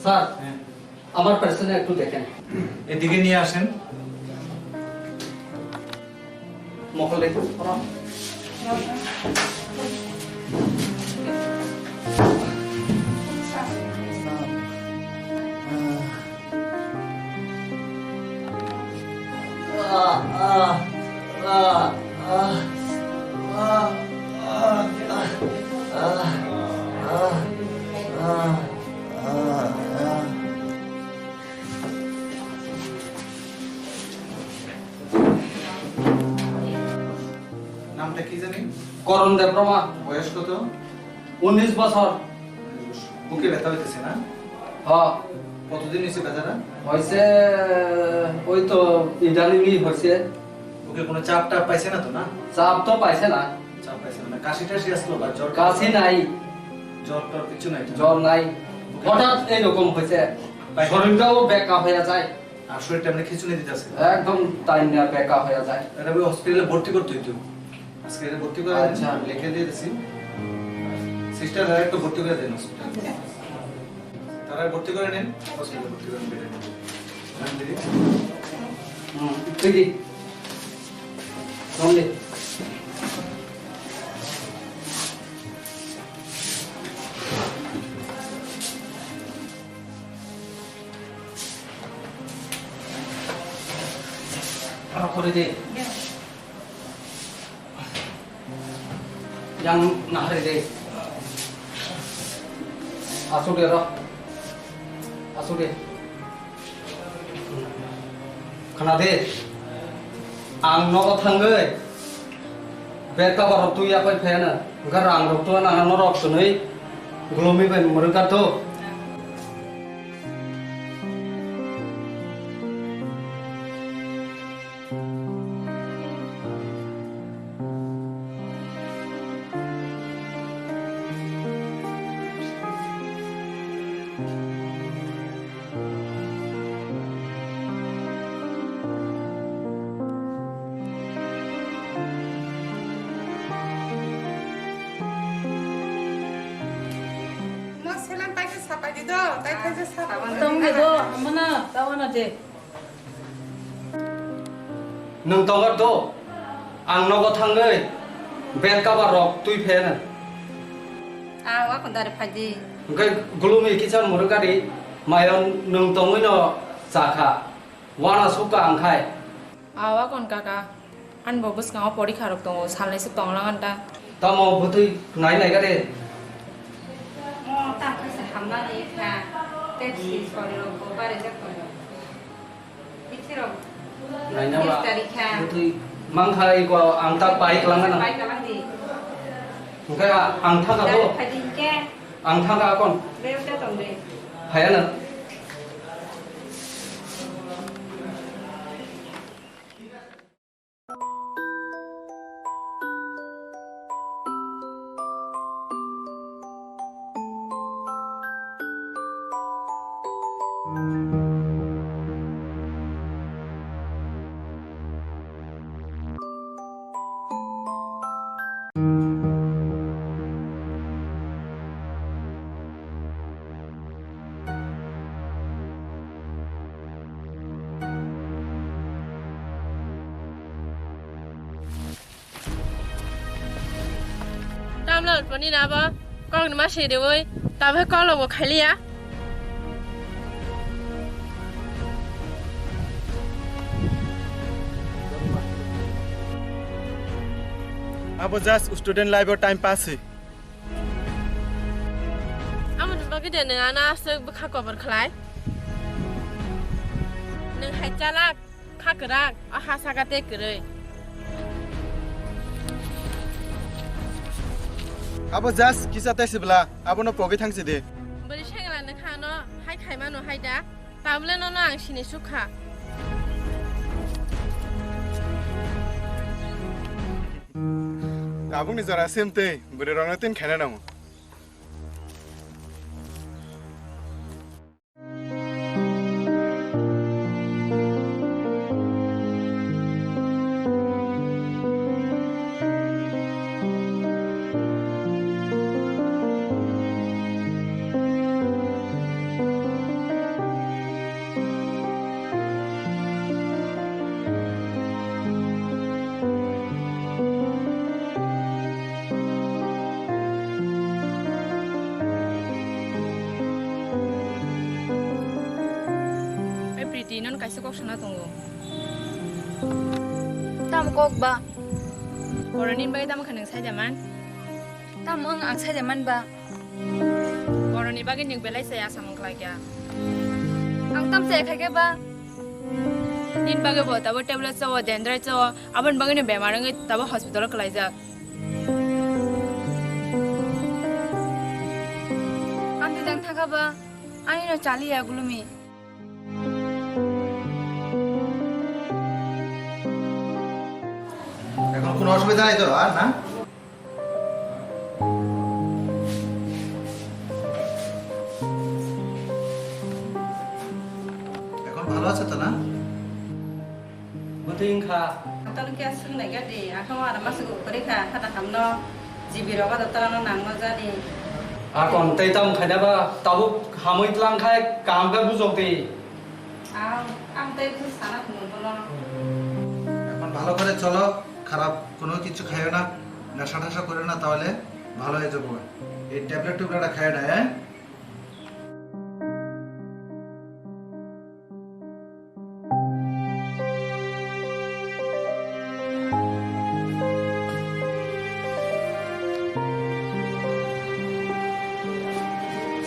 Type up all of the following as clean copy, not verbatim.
Sir আমার পার্সনে একটু দেখেন। এদিকে নিয়ে আসেন। মহল দেখুন। নামটা কি জানি? করণ দেবরমা, বয়স কত? 19 বছর। বুকে ব্যথা হইতেছে না? হ্যাঁ কতদিন হয়েছে ব্যথাটা? হয়েছে, ওই তো ইদানিংই হয়েছে। বুকে কোনো চাপ টাপ পাইছে না তো? না চাপ তো পাইছে না। চাপ পাইছে না। কাশি টাশি আসলো বা জ্বর? কাশি নাই, জ্বর টর কিছু নাই? জ্বর নাই, হঠাৎ এইরকম হয়েছে। শরীরটাও বেকা হয়ে যায়, আর শরীরটা এমনি খিচুনি দিতেছে একদম তাই না, বেকা হয়ে যায়। এটা ওই হসপিটালে ভর্তি করতে হইতো। আজকে এটা ভর্তি করে আচ্ছা। লিখে দিয়ে দিছি। সিস্টার আর একটু ভর্তি করে দেন হসপিটালে। তারা ভর্তি করে নেন, হসপিটালে ভর্তি করে নেন। তুই সঙ্গে করে deh. Yang nahari deh. Asuh deh roh. Asuh deh. Kena deh. Ang no thanggai. Beka barok tu ya pai phena. Garang rok tu na norok sunai. Gloomy pai murkat tu. Tunggu mana tahu aja. Nung tawar do. Ang no thanggai. Beka barok tu phena. Awak kon dari pagi. Cái gloomy kitchen murkat di. Mayon nung tongoi no sakha. Wana suka angkai. Awak kon kakak. An bobus ngau pori kharok tong salai su tong langan ta. Tao mau putui nai nai cái đi. Oh, tak bisa hamdan ni ka. Taxi sorry ro ko bare jak ko. Ikiro. Nai na ba. Dari ka. Putui mang khai ko ang tak pai kelangan. Baik kalang di. Cái ang thang Dari ako. pagi ke. Ang thang ka kon. Leo ta tong de. Hay na. Tam lần vẫn đi nào ba, con mà xì được ơi, tao phải con là một khai lia. अब just student life और time pass है Amat bagi dia dengan anak sebekak kau berkelai. Neng hai jalak, kak gerak, aha sagate gerai. अब just किसा तैसे बला अब न पगे थांसे दे Beri saya ngelan nak no, hai kai mana hai dah. Tabule no ang sini suka. अब नि जरा सेम ते बरे रंग तीन खाना नाम di non kaisa kok sana tunggu. Tam kok ba? Koronin bagi tam khaneng sai jaman. Tam ang aksai jaman ba? Koroni bagi ning belai saya samang kelakya. Ang tam sai khai ke ba? Nin bagi bo tabo tablet chawo dendrai chawo aban bagi ne bemar ngai tabo hospital kelai jak. Am di dang thaka ba? Ani no chali ya gulumi. এখন কোনো অসুবিধা নাই তো আর না? এখন ভালো আছে তো না? Beting kha. Atau kia sung nai gadi akhawa ada masuk kori kha kata kamno jibiro ba datara no nang ma jadi. Akon tei tam khai da ba tabu hamoi tlang khai kam ka bujok ti. Am tei tu sana kumun bono. এখন ভালো করে চলো, খারাপ কোনো কিছু খাইও না, নেশা টেশা করো না, তাহলে ভালো হয়ে যাবো। এই ট্যাবলেট টুবলেটটা খাইও না, হ্যাঁ?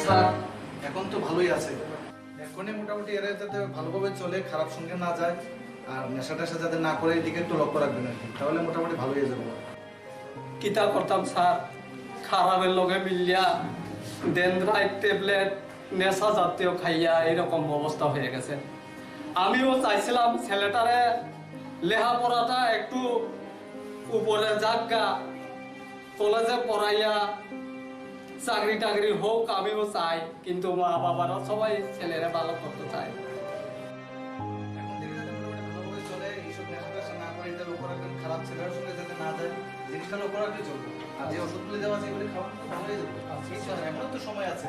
Sir, এখন তো ভালোই আছে। এখনই মোটামুটি এরা যাতে ভালোভাবে চলে, খারাপ সঙ্গে না যায়, আর নেশা টেশা যাতে না করে এদিকে একটু লক্ষ্য রাখবেন আর কি, তাহলে মোটামুটি ভালো হয়ে যাবো। kita kortam sir. খারাপের লগে মিলিয়া ডেনড্রাইট ট্যাবলেট নেশা জাতীয় খাইয়া এরকম অবস্থা হয়ে গেছে। আমিও চাইছিলাম ছেলেটারে লেখাপড়াটা একটু উপরে যাগা, কলেজে পড়াইয়া চাকরি টাকরি হোক আমিও চাই, কিন্তু মা বাবারা সবাই ছেলেরা ভালো করতে চায়। এখন ধীরে ধীরে মোটামুটি ভালোভাবে চলে, এইসব নেশা টেশা না করে এটা লক্ষ্য রাখবেন, খারাপ ছেলের সঙ্গে যাতে না যায়, জিনিসটা লক্ষ্য রাখলে চলবে। আর যে ওষুধগুলি দেওয়া আছে এগুলি খাওয়ানো তো ভালো হয়ে যাবে। কিছু না, এখনো তো সময় আছে,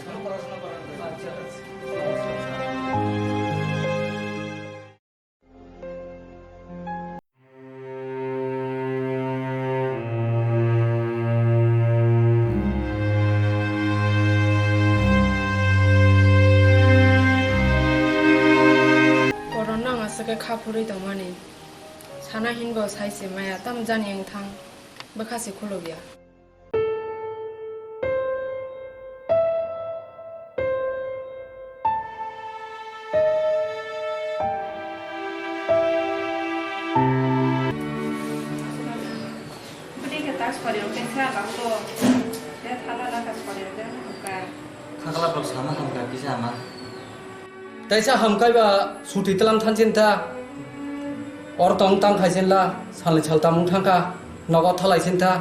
এখনো পড়াশোনা করার দরকার। Corona masake khapuri dongmani. Sana hinbo saisi maya tam janiang thang. Bakasi khulogya. Budi ke tas pari oke sa bakto. Ya thala na tas pari oke ka. Kakak lapor sama kamu gak bisa mah. তাইছা হামকাই বা ছুটি তেলাম থানছেন তা or তং তাং খাইছেন লা সালে ছালতা মুং থাকা নগদ থালাইছেন তা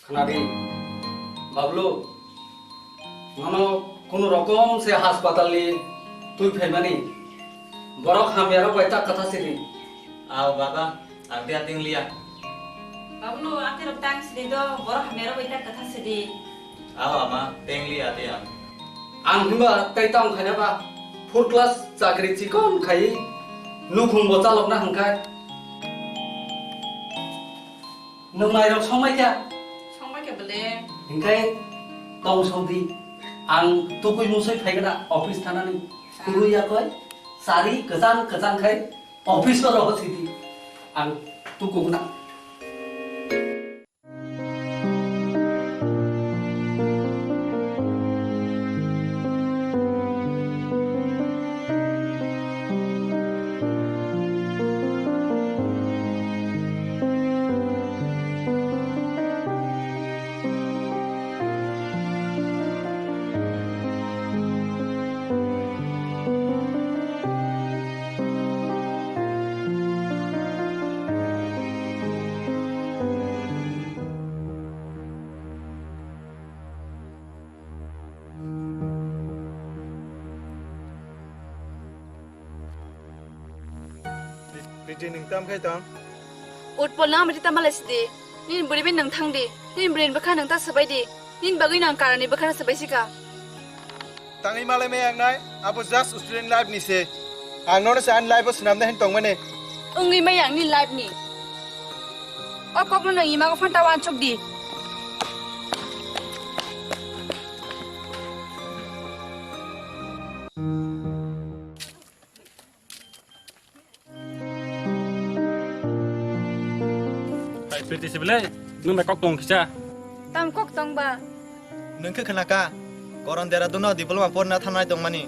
খানাদি বাবলু মানো কোন রকম সে হাসপাতালে তুই ফেলমানি বড় খামিয়ারও কয়টা কথা ছিলি Aw baba, arti ating liya. Bablu ati rotang sedido borah mero baita katha sedi. Aw ama, teng liya ati am. আং হিমবা তাইতাম খাইনাবা ফোর ক্লাস চাকরি চিকন খাই নুখুম বচালক না হাংকাই নমাই রক সময়কা Songma ke bele. हिंखाय गाव सौदी आं तुकुय मुसै फायगोना अफिस थानानै कुरुयाखै सारि गोजान गोजानखाय अफिसफोराव सिदि आं तुकुगोना Priti ning tam khai tang. Utpol na amri tamal sidi. nin buri bin nang thang di nin brain bakha nang ta sabai di nin bagai nang karani bakha sabai sika tangi malai me ang nai abo just student life ni se ang no na sa an life sunam na hen tong mane ungi mayang nin live ni o kok no nang ima ko phanta wan chok di Tại pretty sih beli, nung nak kok tong kisah. tam kok tong ba नोंखो खोनाका गरम देरा दुनो दिबलमा पढ़ना थानाय दं मानि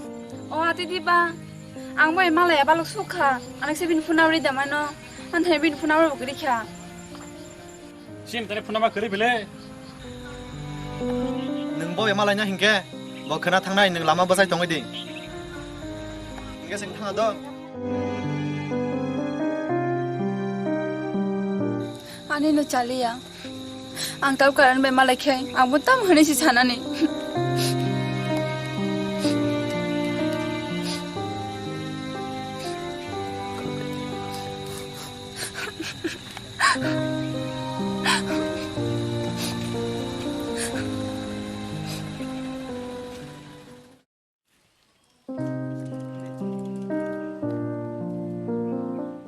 o ati di ba ang bai malaya balok sukha anak se bin funawri damano an the bin funawri bukri kha Sim tadi pun nama kiri beli. नों बबे मालायना हिंके ब खोना थांनाय नों लामा बसाय दं इदि हिंके जों थाङा दं ani no chaliya ang tau karan be malai khai ang bu tam hane si sanani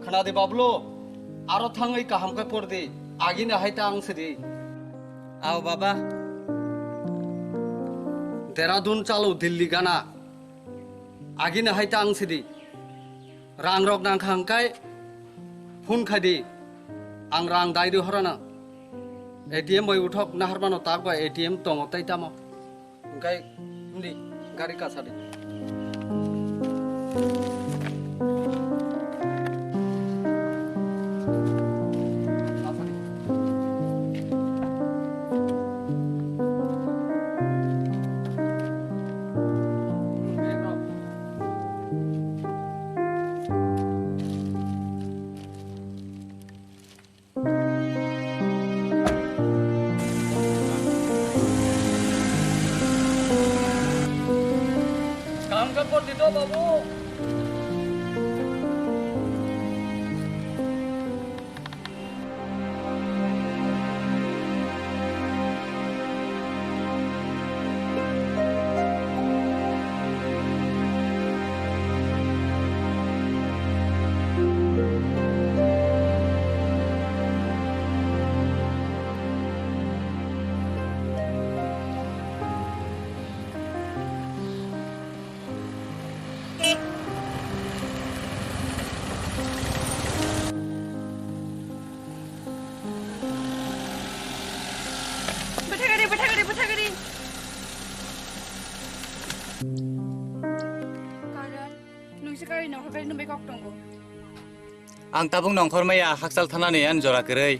खोनादे Bablo आरो थाङै काहामखै पड़दे आगिनो हायता आं सदी आओ बाबा देहरादून चालो दिल्ली गाना आगिनो हायता आं सदी रां रक नां खांखाय फुन खादि आं रां दायदो हराना एटीएम बै उठक नाहारबानो ताकबा एटीएम तंग तैतामो ओंखाय उन्दै गारि कासादि काम का कर दीदो बाबू बैठा करी karan nungsi kari no kari no be kok tonggo आं ताबुं नंखर मैया हाकसाल थानानै आन जरा करै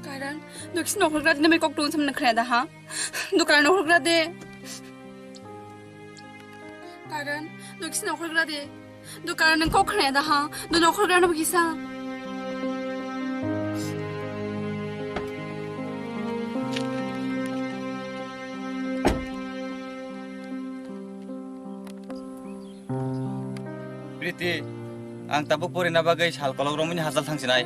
karan nungsi no kari no be kok tong samna khaya da ha dukan no kari de karan nungsi no kari de dukan no kok khaya da ha do no kari no kisa प्रीति आं Tabuk Parina बागै सालकलाव रमनि हाजाल थांसिनाय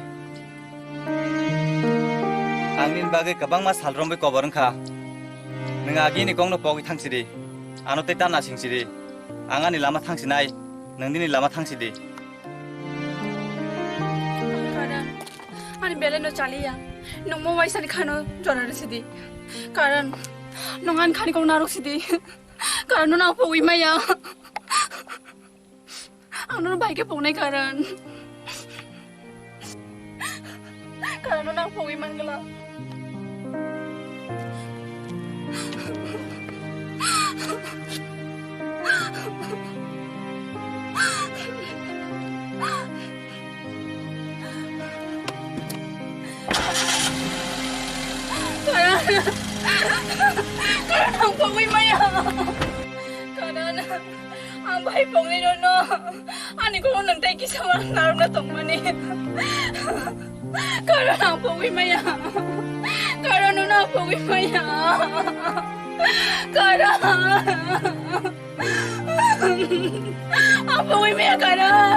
आंनि बागै गोबां मा सालरम बे कबरंखा नों आगिनि गंनो पगै थांसिदि आनो ते ताना सिंसिदि आं आंनि लामा थांसिनाय नोंनि Lama थांसिदि karan ani bele no chaliya nong mo wai sani khano jora sidi karan nong an khani ko na ro sidi karan no na poi maya ano na bike pong na karan karan no na poi man gala karan ang poi maya karan ang bahay pong ni no ani ko nang tay kisama naroon na tong mani karan ang poi maya karan no na poi maya karan ang poi maya karan